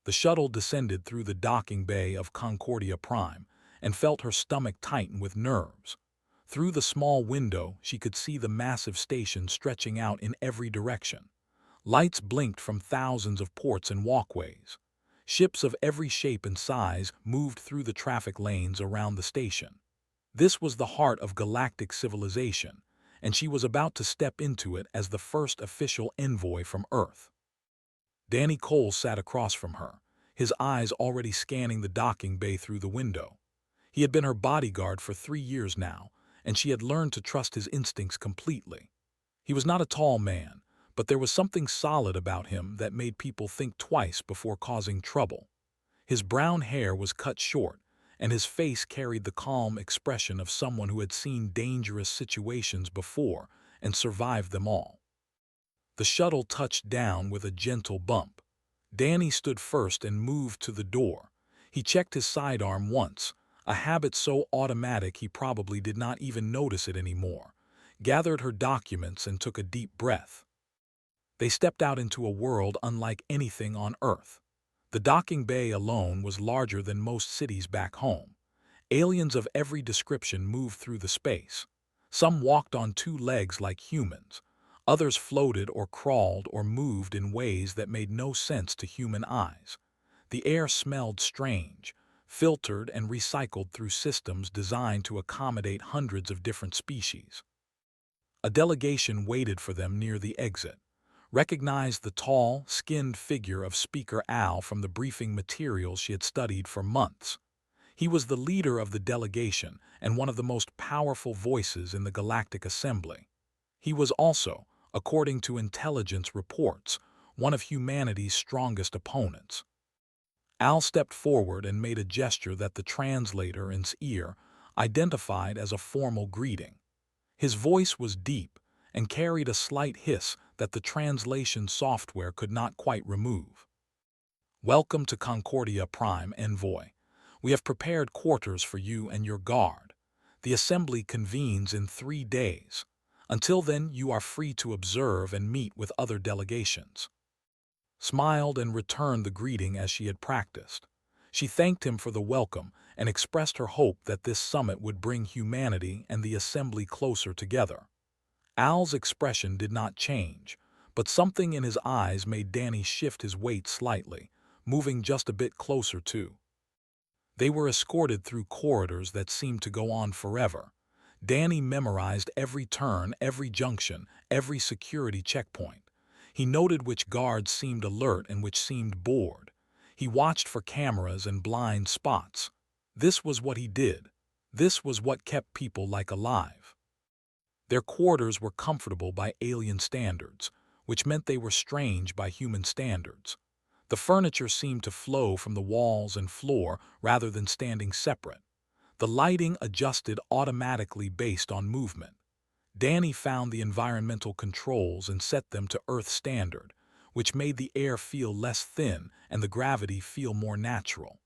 The shuttle descended through the docking bay of Concordia Prime and felt her stomach tighten with nerves. Through the small window, she could see the massive station stretching out in every direction. Lights blinked from thousands of ports and walkways. Ships of every shape and size moved through the traffic lanes around the station. This was the heart of galactic civilization, and she was about to step into it as the first official envoy from Earth. Danny Cole sat across from her, his eyes already scanning the docking bay through the window. He had been her bodyguard for 3 years now, and she had learned to trust his instincts completely. He was not a tall man, but there was something solid about him that made people think twice before causing trouble. His brown hair was cut short, and his face carried the calm expression of someone who had seen dangerous situations before and survived them all. The shuttle touched down with a gentle bump. Danny stood first and moved to the door. He checked his sidearm once, a habit so automatic he probably did not even notice it anymore, gathered her documents and took a deep breath. They stepped out into a world unlike anything on Earth. The docking bay alone was larger than most cities back home. Aliens of every description moved through the space. Some walked on 2 legs like humans. Others floated or crawled or moved in ways that made no sense to human eyes. The air smelled strange, filtered and recycled through systems designed to accommodate hundreds of different species. A delegation waited for them near the exit. Recognized the tall, skinned figure of Speaker Al from the briefing materials she had studied for months. He was the leader of the delegation and one of the most powerful voices in the Galactic Assembly. He was also, according to intelligence reports, one of humanity's strongest opponents. Al stepped forward and made a gesture that the translator in his ear identified as a formal greeting. His voice was deep and carried a slight hiss that the translation software could not quite remove. "Welcome to Concordia Prime, Envoy. We have prepared quarters for you and your guard. The assembly convenes in 3 days. Until then, you are free to observe and meet with other delegations." Smiled and returned the greeting as she had practiced. She thanked him for the welcome and expressed her hope that this summit would bring humanity and the assembly closer together. Al's expression did not change, but something in his eyes made Danny shift his weight slightly, moving just a bit closer too. They were escorted through corridors that seemed to go on forever. Danny memorized every turn, every junction, every security checkpoint. He noted which guards seemed alert and which seemed bored. He watched for cameras and blind spots. This was what he did. This was what kept people alive. Their quarters were comfortable by alien standards, which meant they were strange by human standards. The furniture seemed to flow from the walls and floor rather than standing separate. The lighting adjusted automatically based on movement. Danny found the environmental controls and set them to Earth standard, which made the air feel less thin and the gravity feel more natural.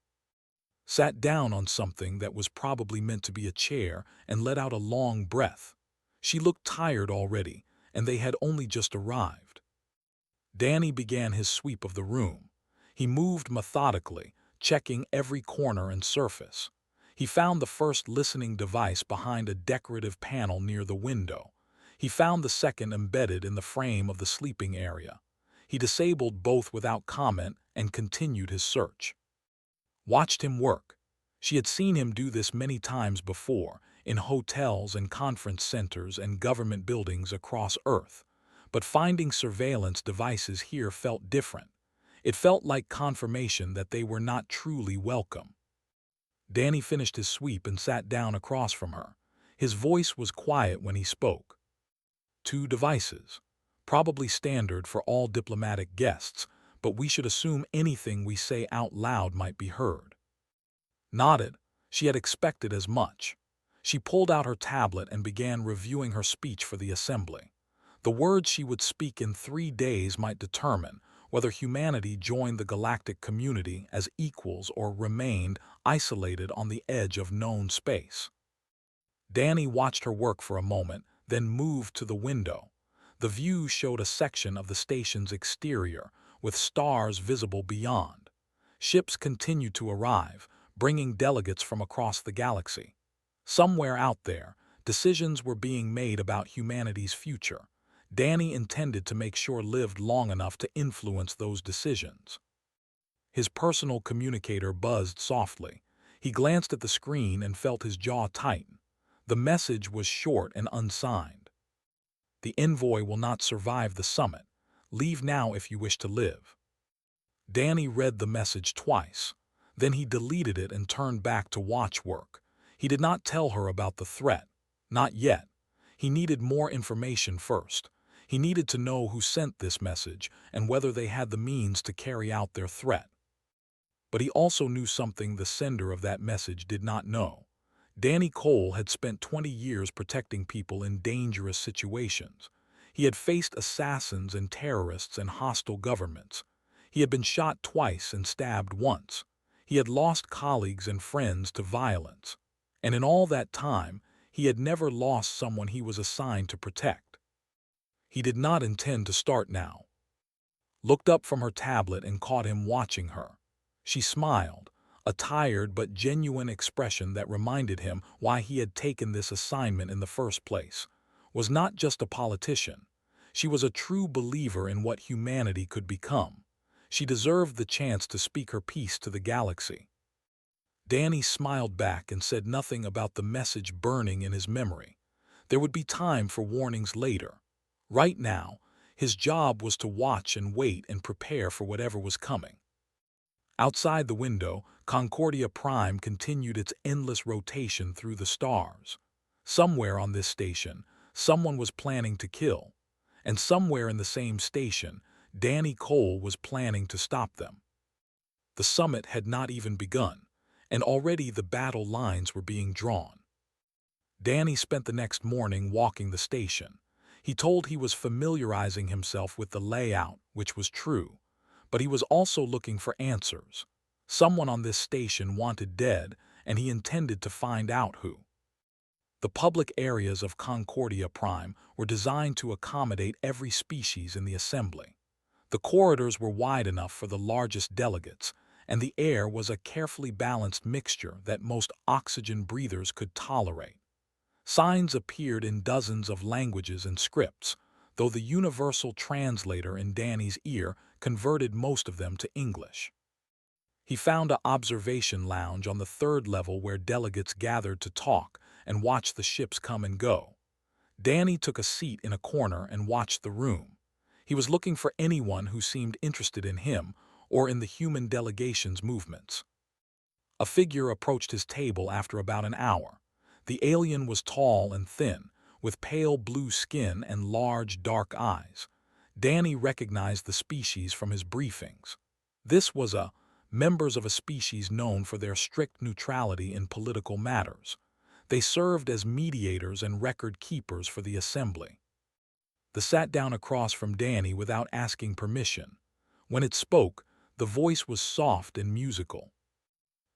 Sat down on something that was probably meant to be a chair and let out a long breath. She looked tired already, and they had only just arrived. Danny began his sweep of the room. He moved methodically, checking every corner and surface. He found the first listening device behind a decorative panel near the window. He found the second embedded in the frame of the sleeping area. He disabled both without comment and continued his search. Watched him work. She had seen him do this many times before, in hotels and conference centers and government buildings across Earth. But finding surveillance devices here felt different. It felt like confirmation that they were not truly welcome. Danny finished his sweep and sat down across from her. His voice was quiet when he spoke. 2 devices. Probably standard for all diplomatic guests, but we should assume anything we say out loud might be heard. Nodded. She had expected as much. She pulled out her tablet and began reviewing her speech for the assembly. The words she would speak in 3 days might determine whether humanity joined the galactic community as equals or remained isolated on the edge of known space. Danny watched her work for a moment, then moved to the window. The view showed a section of the station's exterior, with stars visible beyond. Ships continued to arrive, bringing delegates from across the galaxy. Somewhere out there, decisions were being made about humanity's future. Danny intended to make sure lived long enough to influence those decisions. His personal communicator buzzed softly. He glanced at the screen and felt his jaw tighten. The message was short and unsigned. The envoy will not survive the summit. Leave now if you wish to live. Danny read the message twice. Then he deleted it and turned back to watchwork. He did not tell her about the threat. Not yet. He needed more information first. He needed to know who sent this message and whether they had the means to carry out their threat. But he also knew something the sender of that message did not know. Danny Cole had spent 20 years protecting people in dangerous situations. He had faced assassins and terrorists and hostile governments. He had been shot twice and stabbed once. He had lost colleagues and friends to violence. And in all that time, he had never lost someone he was assigned to protect. He did not intend to start now. Looked up from her tablet and caught him watching her. She smiled, a tired but genuine expression that reminded him why he had taken this assignment in the first place. Was not just a politician. She was a true believer in what humanity could become. She deserved the chance to speak her piece to the galaxy. Danny smiled back and said nothing about the message burning in his memory. There would be time for warnings later. Right now, his job was to watch and wait and prepare for whatever was coming. Outside the window, Concordia Prime continued its endless rotation through the stars. Somewhere on this station, someone was planning to kill. And somewhere in the same station, Danny Cole was planning to stop them. The summit had not even begun, and already the battle lines were being drawn. Danny spent the next morning walking the station. He told he was familiarizing himself with the layout, which was true, but he was also looking for answers. Someone on this station wanted dead, and he intended to find out who. The public areas of Concordia Prime were designed to accommodate every species in the assembly. The corridors were wide enough for the largest delegates, and the air was a carefully balanced mixture that most oxygen breathers could tolerate. Signs appeared in dozens of languages and scripts, though the universal translator in Danny's ear converted most of them to English. He found an observation lounge on the third level where delegates gathered to talk and watch the ships come and go. Danny took a seat in a corner and watched the room. He was looking for anyone who seemed interested in him or in the human delegation's movements. A figure approached his table after about an hour. The alien was tall and thin, with pale blue skin and large, dark eyes. Danny recognized the species from his briefings. This was members of a species known for their strict neutrality in political matters. They served as mediators and record keepers for the assembly. They sat down across from Danny without asking permission. When it spoke, the voice was soft and musical.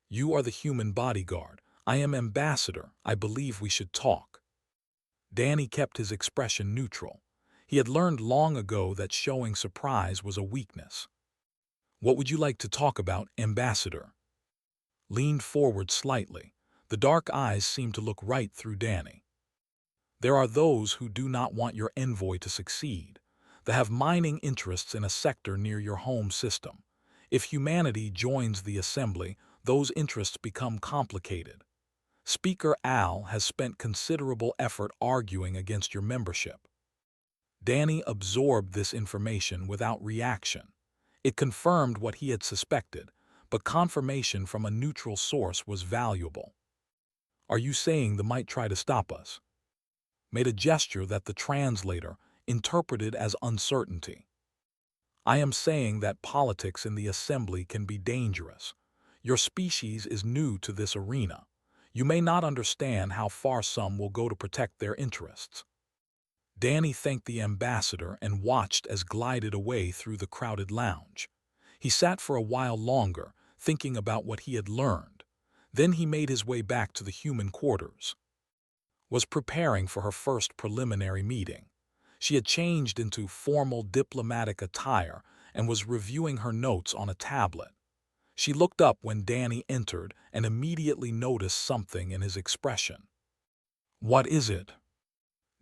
"You are the human bodyguard. I am ambassador. I believe we should talk." Danny kept his expression neutral. He had learned long ago that showing surprise was a weakness. "What would you like to talk about, Ambassador?" Leaned forward slightly. The dark eyes seemed to look right through Danny. "There are those who do not want your envoy to succeed. They have mining interests in a sector near your home system. If humanity joins the assembly, those interests become complicated. Speaker Al has spent considerable effort arguing against your membership." Danny absorbed this information without reaction. It confirmed what he had suspected, but confirmation from a neutral source was valuable. "Are you saying they might try to stop us?" Made a gesture that the translator interpreted as uncertainty. "I am saying that politics in the assembly can be dangerous. Your species is new to this arena. You may not understand how far some will go to protect their interests." Danny thanked the ambassador and watched as glided away through the crowded lounge. He sat for a while longer, thinking about what he had learned. Then he made his way back to the human quarters. Was preparing for her first preliminary meeting. She had changed into formal diplomatic attire and was reviewing her notes on a tablet. She looked up when Danny entered and immediately noticed something in his expression. "What is it?"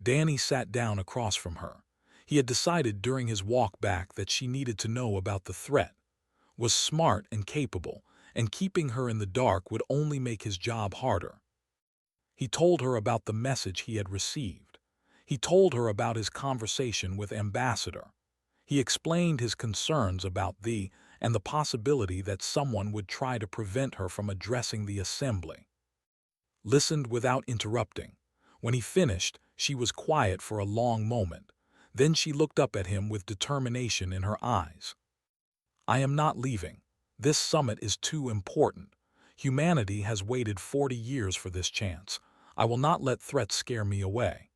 Danny sat down across from her. He had decided during his walk back that she needed to know about the threat, was smart and capable, and keeping her in the dark would only make his job harder. He told her about the message he had received. He told her about his conversation with Ambassador. He explained his concerns about and the possibility that someone would try to prevent her from addressing the assembly. Listened without interrupting. When he finished, she was quiet for a long moment. Then she looked up at him with determination in her eyes. "I am not leaving. This summit is too important. Humanity has waited 40 years for this chance. I will not let threats scare me away."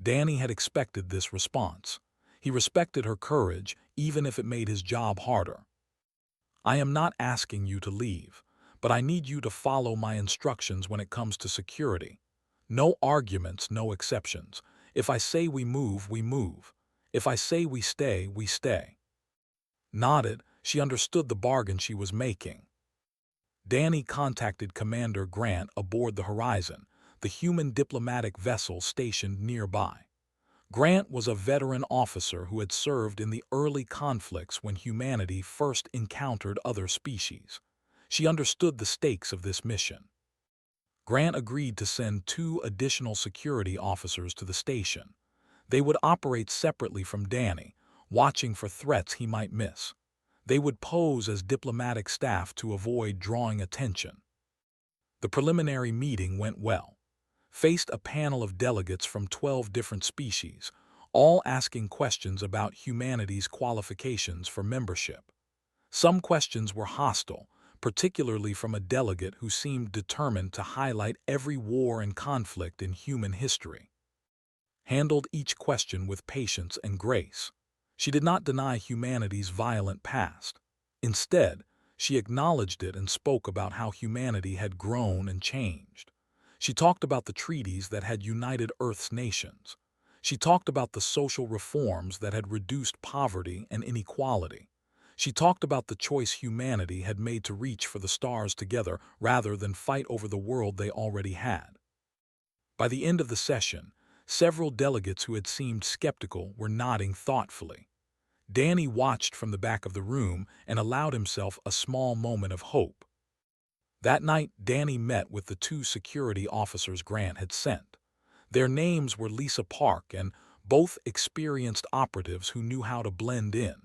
Danny had expected this response. He respected her courage, even if it made his job harder. "I am not asking you to leave, but I need you to follow my instructions when it comes to security. No arguments, no exceptions. If I say we move, we move. If I say we stay, we stay." Nodded, she understood the bargain she was making. Danny contacted Commander Grant aboard the Horizon, the human diplomatic vessel stationed nearby. Grant was a veteran officer who had served in the early conflicts when humanity first encountered other species. She understood the stakes of this mission. Grant agreed to send 2 additional security officers to the station. They would operate separately from Danny, watching for threats he might miss. They would pose as diplomatic staff to avoid drawing attention. The preliminary meeting went well. Faced a panel of delegates from 12 different species, all asking questions about humanity's qualifications for membership. Some questions were hostile, particularly from a delegate who seemed determined to highlight every war and conflict in human history. Handled each question with patience and grace. She did not deny humanity's violent past. Instead, she acknowledged it and spoke about how humanity had grown and changed. She talked about the treaties that had united Earth's nations. She talked about the social reforms that had reduced poverty and inequality. She talked about the choice humanity had made to reach for the stars together rather than fight over the world they already had. By the end of the session, several delegates who had seemed skeptical were nodding thoughtfully. Danny watched from the back of the room and allowed himself a small moment of hope. That night, Danny met with the 2 security officers Grant had sent. Their names were Lisa Park, and both experienced operatives who knew how to blend in.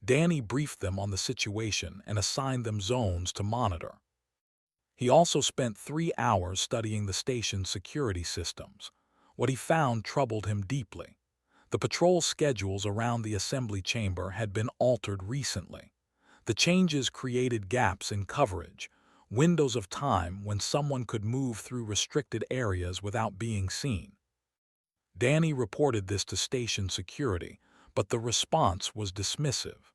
Danny briefed them on the situation and assigned them zones to monitor. He also spent 3 hours studying the station's security systems. What he found troubled him deeply. The patrol schedules around the assembly chamber had been altered recently. The changes created gaps in coverage, windows of time when someone could move through restricted areas without being seen. Danny reported this to station security, but the response was dismissive.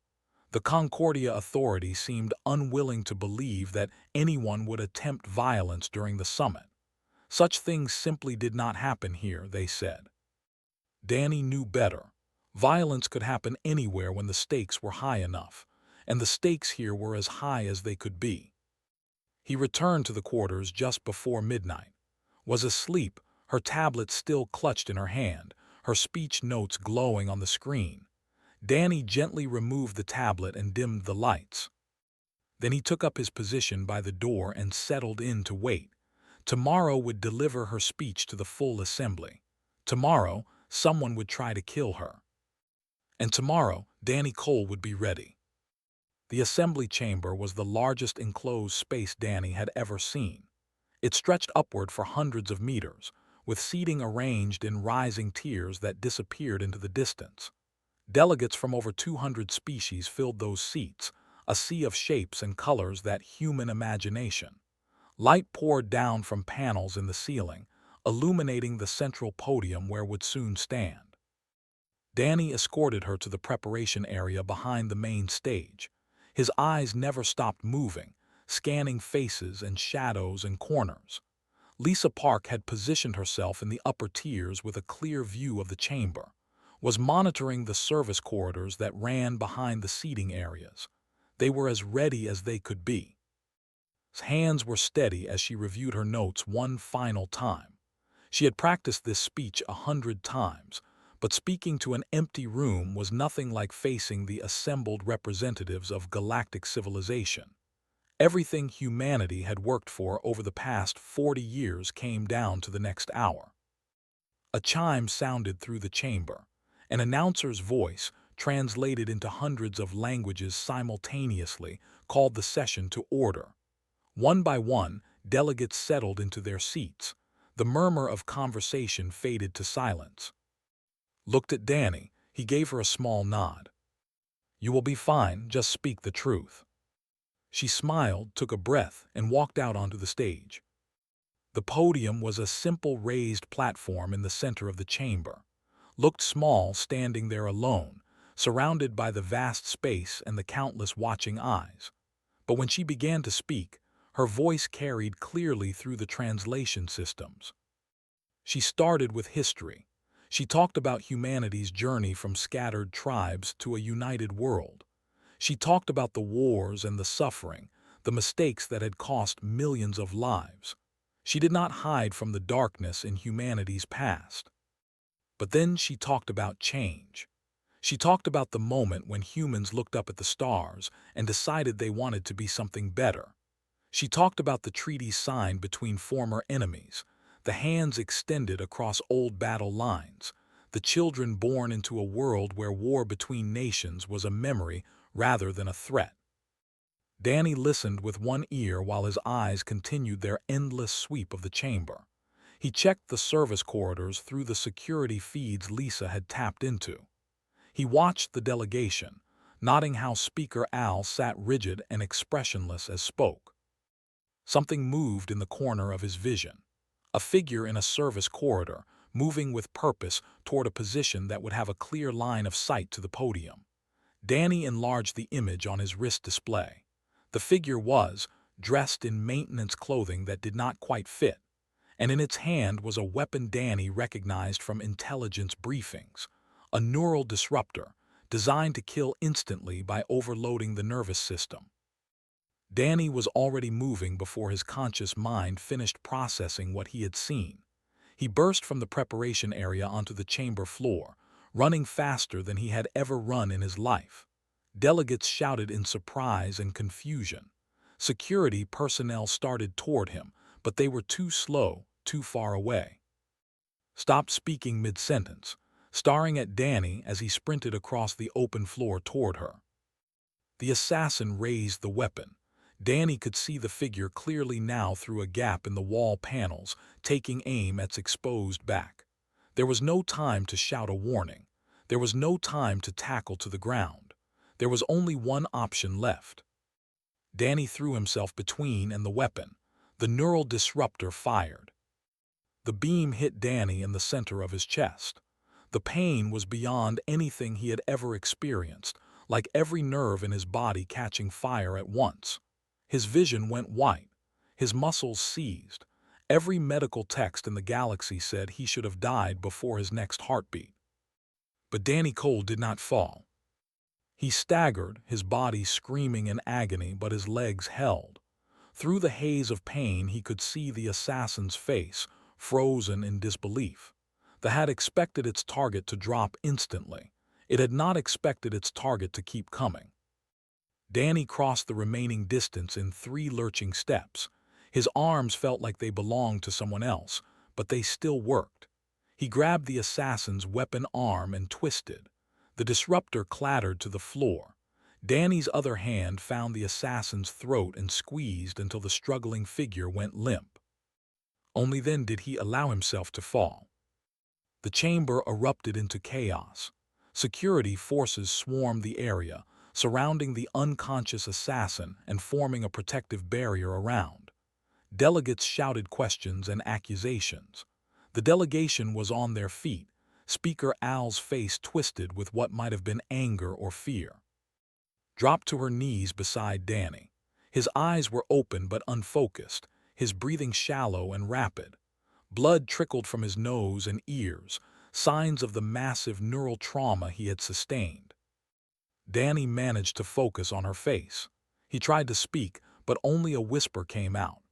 The Concordia Authority seemed unwilling to believe that anyone would attempt violence during the summit. Such things simply did not happen here, they said. Danny knew better. Violence could happen anywhere when the stakes were high enough, and the stakes here were as high as they could be. He returned to the quarters just before midnight. Was asleep, her tablet still clutched in her hand, her speech notes glowing on the screen. Danny gently removed the tablet and dimmed the lights. Then he took up his position by the door and settled in to wait. Tomorrow would deliver her speech to the full assembly. Tomorrow, someone would try to kill her. And tomorrow, Danny Cole would be ready. The assembly chamber was the largest enclosed space Danny had ever seen. It stretched upward for hundreds of meters, with seating arranged in rising tiers that disappeared into the distance. Delegates from over 200 species filled those seats, a sea of shapes and colors that human imagination. Light poured down from panels in the ceiling, illuminating the central podium where would soon stand. Danny escorted her to the preparation area behind the main stage. His eyes never stopped moving, scanning faces and shadows and corners. Lisa Park had positioned herself in the upper tiers with a clear view of the chamber, was monitoring the service corridors that ran behind the seating areas. They were as ready as they could be. His hands were steady as she reviewed her notes one final time. She had practiced this speech 100 times, but speaking to an empty room was nothing like facing the assembled representatives of galactic civilization. Everything humanity had worked for over the past 40 years came down to the next hour. A chime sounded through the chamber. An announcer's voice, translated into hundreds of languages simultaneously, called the session to order. One by one, delegates settled into their seats. The murmur of conversation faded to silence. Looked at Danny, he gave her a small nod. "You will be fine, just speak the truth." She smiled, took a breath, and walked out onto the stage. The podium was a simple raised platform in the center of the chamber. Looked small standing there alone, surrounded by the vast space and the countless watching eyes. But when she began to speak, her voice carried clearly through the translation systems. She started with history. She talked about humanity's journey from scattered tribes to a united world. She talked about the wars and the suffering, the mistakes that had cost millions of lives. She did not hide from the darkness in humanity's past. But then she talked about change. She talked about the moment when humans looked up at the stars and decided they wanted to be something better. She talked about the treaties signed between former enemies, the hands extended across old battle lines, the children born into a world where war between nations was a memory rather than a threat. Danny listened with one ear while his eyes continued their endless sweep of the chamber. He checked the service corridors through the security feeds Lisa had tapped into. He watched the delegation, noting how Speaker Al sat rigid and expressionless as spoke. Something moved in the corner of his vision. A figure in a service corridor, moving with purpose toward a position that would have a clear line of sight to the podium. Danny enlarged the image on his wrist display. The figure was dressed in maintenance clothing that did not quite fit, and in its hand was a weapon Danny recognized from intelligence briefings, a neural disruptor designed to kill instantly by overloading the nervous system. Danny was already moving before his conscious mind finished processing what he had seen. He burst from the preparation area onto the chamber floor, running faster than he had ever run in his life. Delegates shouted in surprise and confusion. Security personnel started toward him, but they were too slow, too far away. Stopped speaking mid-sentence, staring at Danny as he sprinted across the open floor toward her. The assassin raised the weapon. Danny could see the figure clearly now through a gap in the wall panels, taking aim at its exposed back. There was no time to shout a warning. There was no time to tackle to the ground. There was only one option left. Danny threw himself between and the weapon. The neural disruptor fired. The beam hit Danny in the center of his chest. The pain was beyond anything he had ever experienced, like every nerve in his body catching fire at once. His vision went white. His muscles seized. Every medical text in the galaxy said he should have died before his next heartbeat. But Danny Cole did not fall. He staggered, his body screaming in agony, but his legs held. Through the haze of pain he could see the assassin's face, frozen in disbelief. The had expected its target to drop instantly. It had not expected its target to keep coming. Danny crossed the remaining distance in 3 lurching steps. His arms felt like they belonged to someone else, but they still worked. He grabbed the assassin's weapon arm and twisted. The disruptor clattered to the floor. Danny's other hand found the assassin's throat and squeezed until the struggling figure went limp. Only then did he allow himself to fall. The chamber erupted into chaos. Security forces swarmed the area, surrounding the unconscious assassin and forming a protective barrier around. Delegates shouted questions and accusations. The delegation was on their feet, Speaker Al's face twisted with what might have been anger or fear. Dropped to her knees beside Danny. His eyes were open but unfocused, his breathing shallow and rapid. Blood trickled from his nose and ears, signs of the massive neural trauma he had sustained. Danny managed to focus on her face. He tried to speak, but only a whisper came out.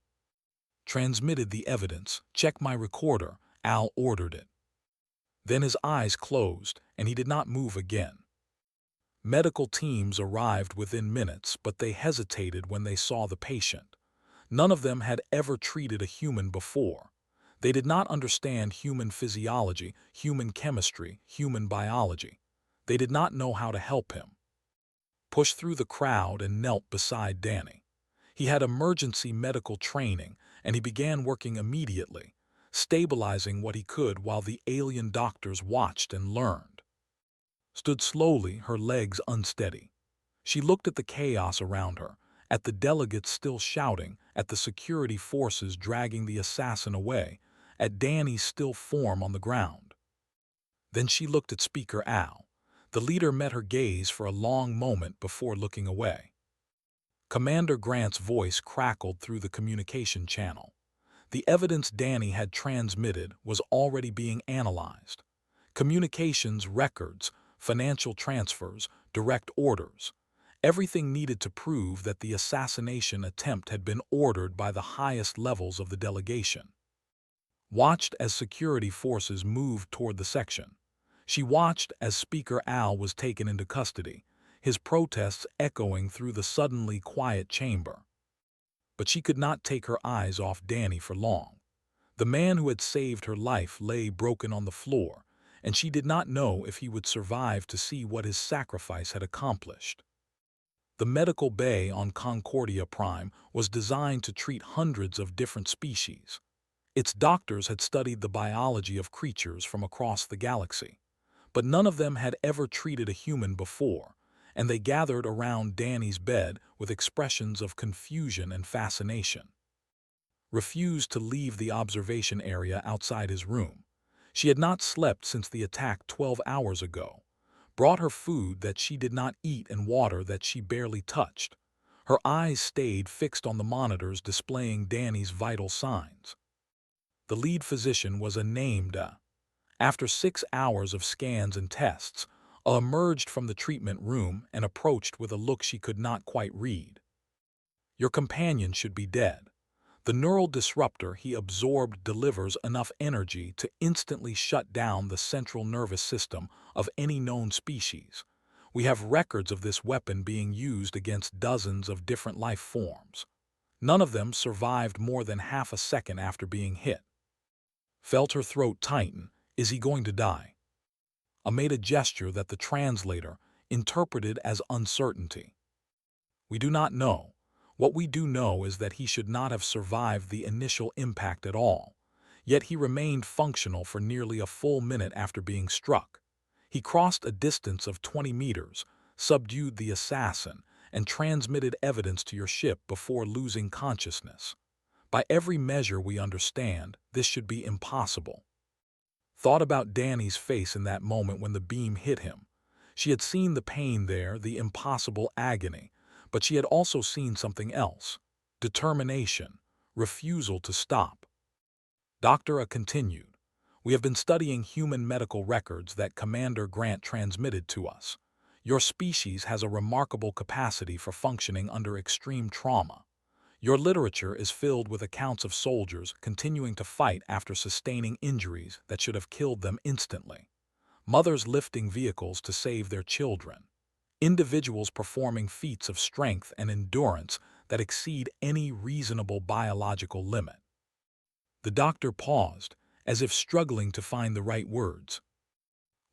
Transmitted the evidence. Check my recorder, Al ordered it. Then his eyes closed, and he did not move again. Medical teams arrived within minutes, but they hesitated when they saw the patient. None of them had ever treated a human before. They did not understand human physiology, human chemistry, human biology. They did not know how to help him. Pushed through the crowd and knelt beside Danny. He had emergency medical training, and he began working immediately, stabilizing what he could while the alien doctors watched and learned. Stood slowly, her legs unsteady. She looked at the chaos around her, at the delegates still shouting, at the security forces dragging the assassin away, at Danny's still form on the ground. Then she looked at Speaker Al. The leader met her gaze for a long moment before looking away. Commander Grant's voice crackled through the communication channel. The evidence Danny had transmitted was already being analyzed. Communications records, financial transfers, direct orders. Everything needed to prove that the assassination attempt had been ordered by the highest levels of the delegation. Watched as security forces moved toward the section. She watched as Speaker Al was taken into custody, his protests echoing through the suddenly quiet chamber. But she could not take her eyes off Danny for long. The man who had saved her life lay broken on the floor, and she did not know if he would survive to see what his sacrifice had accomplished. The medical bay on Concordia Prime was designed to treat hundreds of different species. Its doctors had studied the biology of creatures from across the galaxy, but none of them had ever treated a human before, and they gathered around Danny's bed with expressions of confusion and fascination. Refused to leave the observation area outside his room. She had not slept since the attack 12 hours ago. Brought her food that she did not eat and water that she barely touched. Her eyes stayed fixed on the monitors displaying Danny's vital signs. The lead physician was a named After 6 hours of scans and tests, emerged from the treatment room and approached with a look she could not quite read. Your companion should be dead. The neural disruptor he absorbed delivers enough energy to instantly shut down the central nervous system of any known species. We have records of this weapon being used against dozens of different life forms. None of them survived more than half a second after being hit. Felt her throat tighten. Is he going to die? I made a gesture that the translator interpreted as uncertainty. We do not know. What we do know is that he should not have survived the initial impact at all, yet he remained functional for nearly a full minute after being struck. He crossed a distance of 20 meters, subdued the assassin, and transmitted evidence to your ship before losing consciousness. By every measure we understand, this should be impossible. Thought about Danny's face in that moment when the beam hit him. She had seen the pain there, the impossible agony, but she had also seen something else: determination, refusal to stop. Dr. A continued, "We have been studying human medical records that Commander Grant transmitted to us. Your species has a remarkable capacity for functioning under extreme trauma. Your literature is filled with accounts of soldiers continuing to fight after sustaining injuries that should have killed them instantly. Mothers lifting vehicles to save their children. Individuals performing feats of strength and endurance that exceed any reasonable biological limit." The doctor paused, as if struggling to find the right words.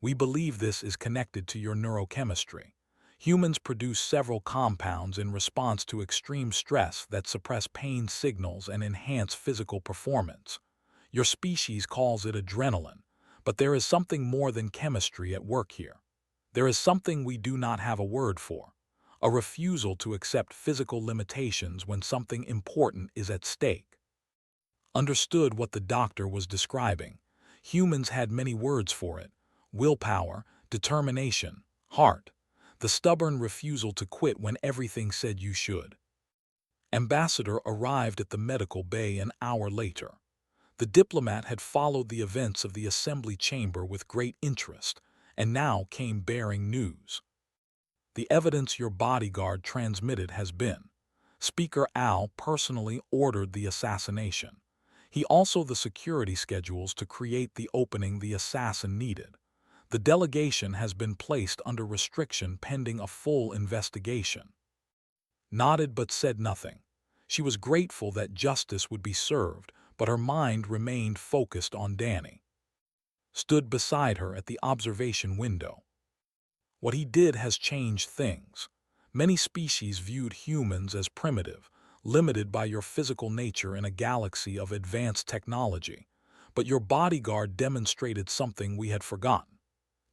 "We believe this is connected to your neurochemistry. Humans produce several compounds in response to extreme stress that suppress pain signals and enhance physical performance. Your species calls it adrenaline, but there is something more than chemistry at work here. There is something we do not have a word for, a refusal to accept physical limitations when something important is at stake." Understood what the doctor was describing. Humans had many words for it: willpower, determination, heart, the stubborn refusal to quit when everything said you should. Ambassador arrived at the medical bay an hour later. The diplomat had followed the events of the assembly chamber with great interest, and now came bearing news. "The evidence your bodyguard transmitted has been Speaker Al personally ordered the assassination. He also the security schedules to create the opening the assassin needed. The delegation has been placed under restriction pending a full investigation. Nodded but said nothing. She was grateful that justice would be served, but her mind remained focused on Danny. Stood beside her at the observation window. What he did has changed things. Many species viewed humans as primitive, limited by your physical nature in a galaxy of advanced technology. But your bodyguard demonstrated something we had forgotten.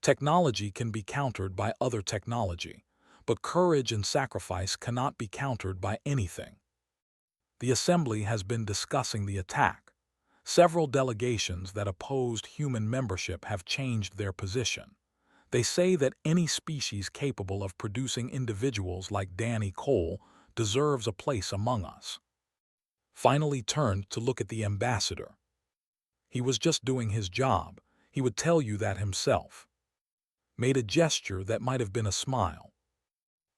Technology can be countered by other technology, but courage and sacrifice cannot be countered by anything. The Assembly has been discussing the attack. Several delegations that opposed human membership have changed their position. They say that any species capable of producing individuals like Danny Cole deserves a place among us. Finally turned to look at the ambassador. He was just doing his job. He would tell you that himself. Made a gesture that might have been a smile.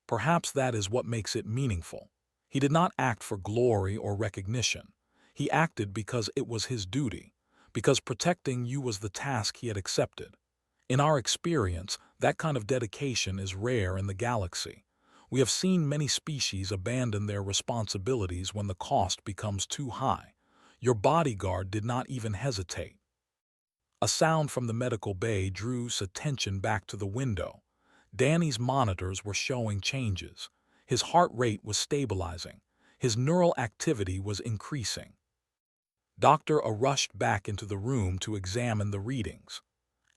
Perhaps that is what makes it meaningful. He did not act for glory or recognition. He acted because it was his duty, because protecting you was the task he had accepted. In our experience, that kind of dedication is rare in the galaxy. We have seen many species abandon their responsibilities when the cost becomes too high. Your bodyguard did not even hesitate. A sound from the medical bay drew attention back to the window. Danny's monitors were showing changes. His heart rate was stabilizing. His neural activity was increasing. Dr. A rushed back into the room to examine the readings.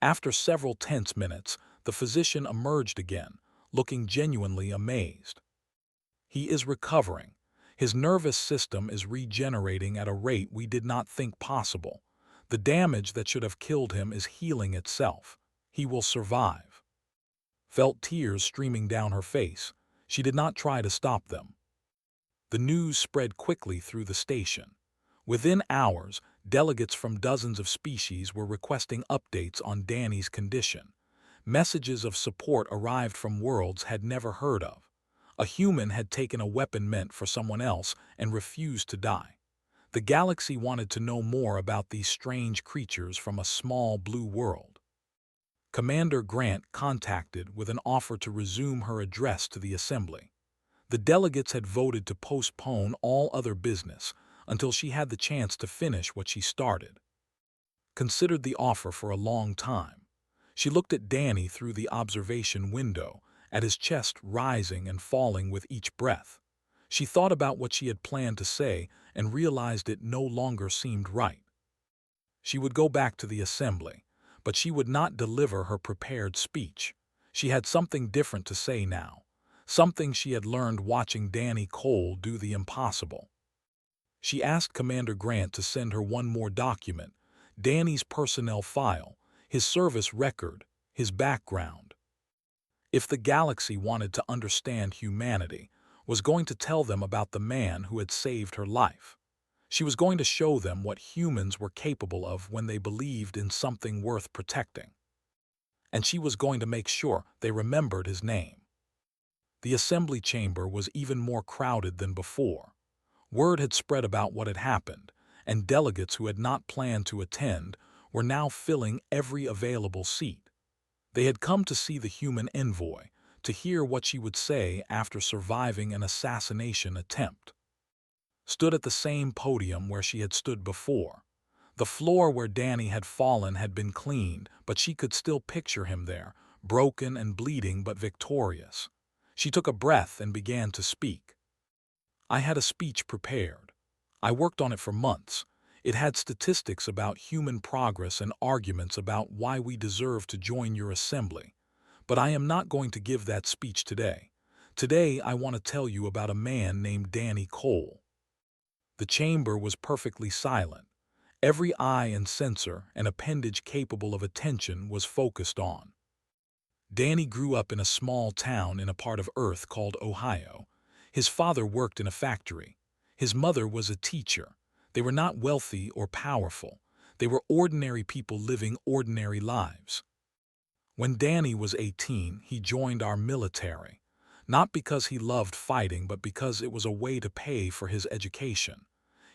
After several tense minutes, the physician emerged again, looking genuinely amazed. He is recovering. His nervous system is regenerating at a rate we did not think possible. The damage that should have killed him is healing itself. He will survive. Felt tears streaming down her face. She did not try to stop them. The news spread quickly through the station. Within hours, delegates from dozens of species were requesting updates on Danny's condition. Messages of support arrived from worlds had never heard of. A human had taken a weapon meant for someone else and refused to die. The galaxy wanted to know more about these strange creatures from a small blue world. Commander Grant contacted with an offer to resume her address to the Assembly. The delegates had voted to postpone all other business until she had the chance to finish what she started. Considered the offer for a long time. She looked at Danny through the observation window, at his chest rising and falling with each breath. She thought about what she had planned to say and realized it no longer seemed right. She would go back to the Assembly, but she would not deliver her prepared speech. She had something different to say now, something she had learned watching Danny Cole do the impossible. She asked Commander Grant to send her one more document, Danny's personnel file, his service record, his background. If the galaxy wanted to understand humanity, was going to tell them about the man who had saved her life. She was going to show them what humans were capable of when they believed in something worth protecting. And she was going to make sure they remembered his name. The assembly chamber was even more crowded than before. Word had spread about what had happened, and delegates who had not planned to attend were now filling every available seat. They had come to see the human envoy, to hear what she would say after surviving an assassination attempt. Stood at the same podium where she had stood before. The floor where Danny had fallen had been cleaned, but she could still picture him there, broken and bleeding but victorious. She took a breath and began to speak. I had a speech prepared. I worked on it for months. It had statistics about human progress and arguments about why we deserve to join your assembly. But I am not going to give that speech today. Today I want to tell you about a man named Danny Cole. The chamber was perfectly silent. Every eye and sensor and appendage capable of attention was focused on. Danny grew up in a small town in a part of Earth called Ohio. His father worked in a factory. His mother was a teacher. They were not wealthy or powerful. They were ordinary people living ordinary lives. When Danny was 18, he joined our military. Not because he loved fighting, but because it was a way to pay for his education.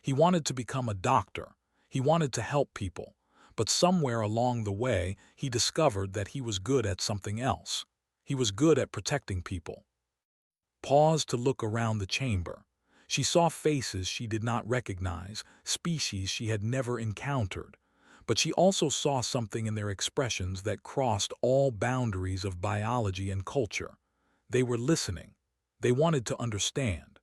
He wanted to become a doctor. He wanted to help people. But somewhere along the way, he discovered that he was good at something else. He was good at protecting people. Paused to look around the chamber. She saw faces she did not recognize, species she had never encountered. But she also saw something in their expressions that crossed all boundaries of biology and culture. They were listening. They wanted to understand.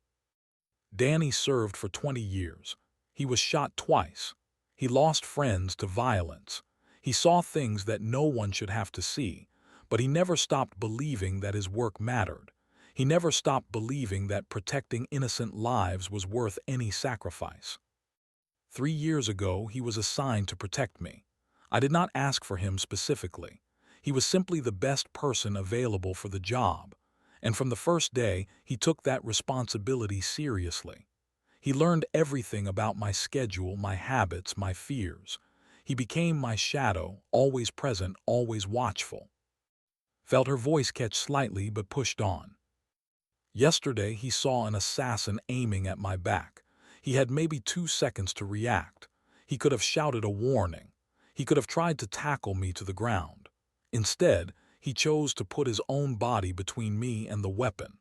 Danny served for 20 years. He was shot twice. He lost friends to violence. He saw things that no one should have to see, but he never stopped believing that his work mattered. He never stopped believing that protecting innocent lives was worth any sacrifice. 3 years ago, he was assigned to protect me. I did not ask for him specifically. He was simply the best person available for the job. And from the first day, he took that responsibility seriously. He learned everything about my schedule, my habits, my fears. He became my shadow, always present, always watchful. Felt her voice catch slightly, but pushed on. Yesterday, he saw an assassin aiming at my back. He had maybe 2 seconds to react. He could have shouted a warning. He could have tried to tackle me to the ground. Instead, he chose to put his own body between me and the weapon.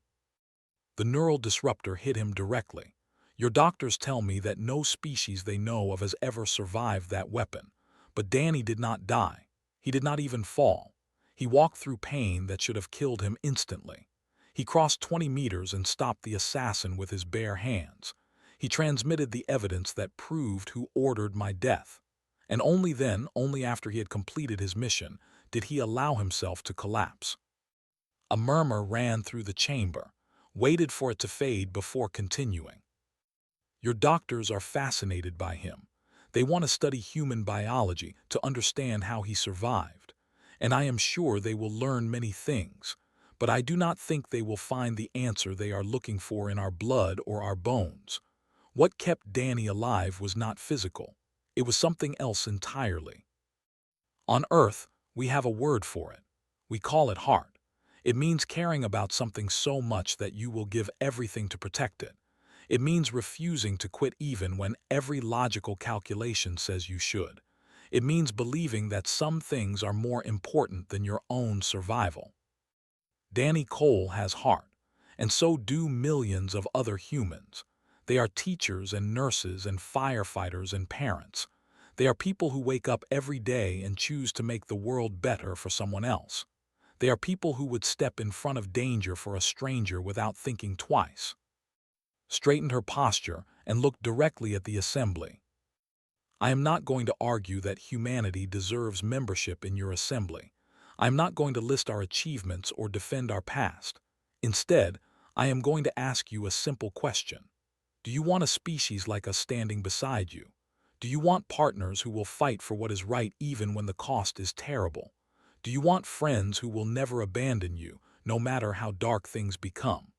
The neural disruptor hit him directly. Your doctors tell me that no species they know of has ever survived that weapon. But Danny did not die. He did not even fall. He walked through pain that should have killed him instantly. He crossed 20 meters and stopped the assassin with his bare hands. He transmitted the evidence that proved who ordered my death. And only then, only after he had completed his mission, did he allow himself to collapse. A murmur ran through the chamber, waited for it to fade before continuing. Your doctors are fascinated by him. They want to study human biology to understand how he survived. And I am sure they will learn many things. But I do not think they will find the answer they are looking for in our blood or our bones. What kept Danny alive was not physical. It was something else entirely. On Earth, we have a word for it. We call it heart. It means caring about something so much that you will give everything to protect it. It means refusing to quit even when every logical calculation says you should. It means believing that some things are more important than your own survival. Danny Cole has heart, and so do millions of other humans. They are teachers and nurses and firefighters and parents. They are people who wake up every day and choose to make the world better for someone else. They are people who would step in front of danger for a stranger without thinking twice. Straightened her posture and looked directly at the assembly. I am not going to argue that humanity deserves membership in your assembly. I am not going to list our achievements or defend our past. Instead, I am going to ask you a simple question. Do you want a species like us standing beside you? Do you want partners who will fight for what is right even when the cost is terrible? Do you want friends who will never abandon you, no matter how dark things become?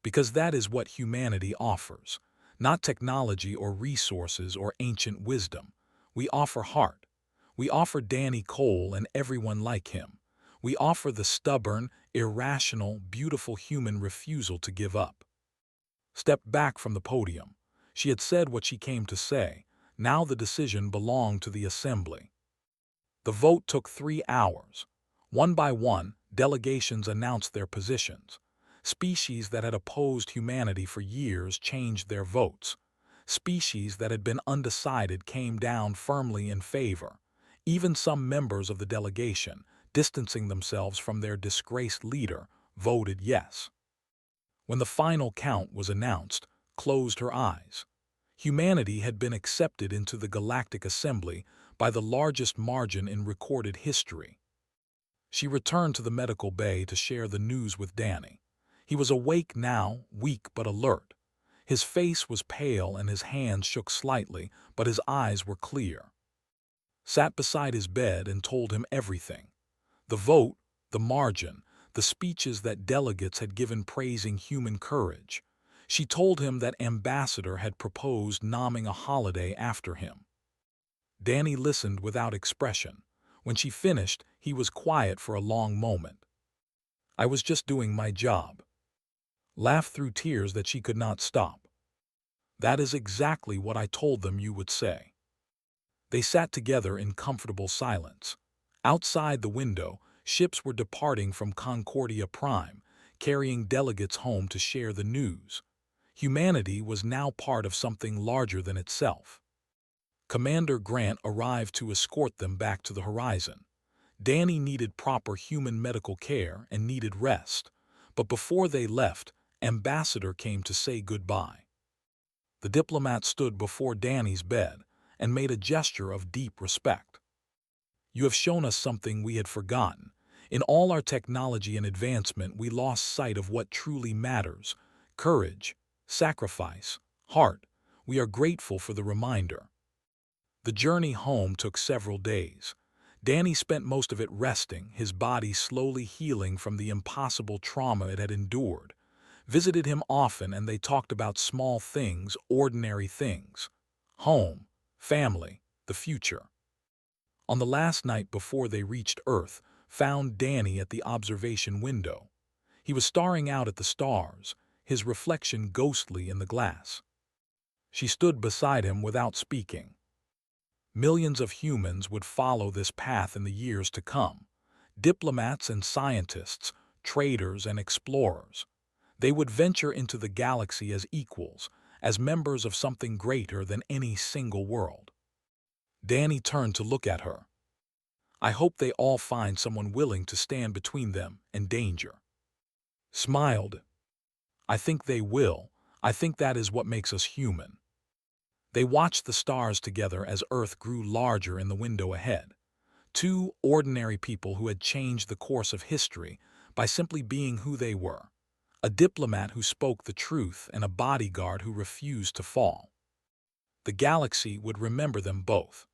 Because that is what humanity offers. Not technology or resources or ancient wisdom. We offer heart. We offer Danny Cole and everyone like him. We offer the stubborn, irrational, beautiful human refusal to give up. Stepped back from the podium. She had said what she came to say. Now the decision belonged to the assembly. The vote took 3 hours. One by one, delegations announced their positions. Species that had opposed humanity for years changed their votes. Species that had been undecided came down firmly in favor. Even some members of the delegation, distancing themselves from their disgraced leader, voted yes. When the final count was announced, closed her eyes. Humanity had been accepted into the Galactic Assembly by the largest margin in recorded history. She returned to the medical bay to share the news with Danny. He was awake now, weak but alert. His face was pale and his hands shook slightly, but his eyes were clear. Sat beside his bed and told him everything. The vote, the margin, the speeches that delegates had given praising human courage. She told him that Ambassador had proposed naming a holiday after him. Danny listened without expression. When she finished, he was quiet for a long moment. I was just doing my job. laughed through tears that she could not stop. That is exactly what I told them you would say. They sat together in comfortable silence. Outside the window, ships were departing from Concordia Prime, carrying delegates home to share the news. Humanity was now part of something larger than itself. Commander Grant arrived to escort them back to the horizon. Danny needed proper human medical care and needed rest, but before they left, Ambassador came to say goodbye. The diplomat stood before Danny's bed and made a gesture of deep respect. You have shown us something we had forgotten. In all our technology and advancement, we lost sight of what truly matters: courage, sacrifice, heart. We are grateful for the reminder. The journey home took several days. Danny spent most of it resting, his body slowly healing from the impossible trauma it had endured. Visited him often, and they talked about small things, ordinary things. Home, family, the future. On the last night before they reached Earth, found Danny at the observation window. He was staring out at the stars, his reflection ghostly in the glass. She stood beside him without speaking. Millions of humans would follow this path in the years to come. Diplomats and scientists, traders and explorers. They would venture into the galaxy as equals, as members of something greater than any single world. Danny turned to look at her. I hope they all find someone willing to stand between them and danger. Smiled. I think they will. I think that is what makes us human. They watched the stars together as Earth grew larger in the window ahead. Two ordinary people who had changed the course of history by simply being who they were. A diplomat who spoke the truth and a bodyguard who refused to fall. The galaxy would remember them both.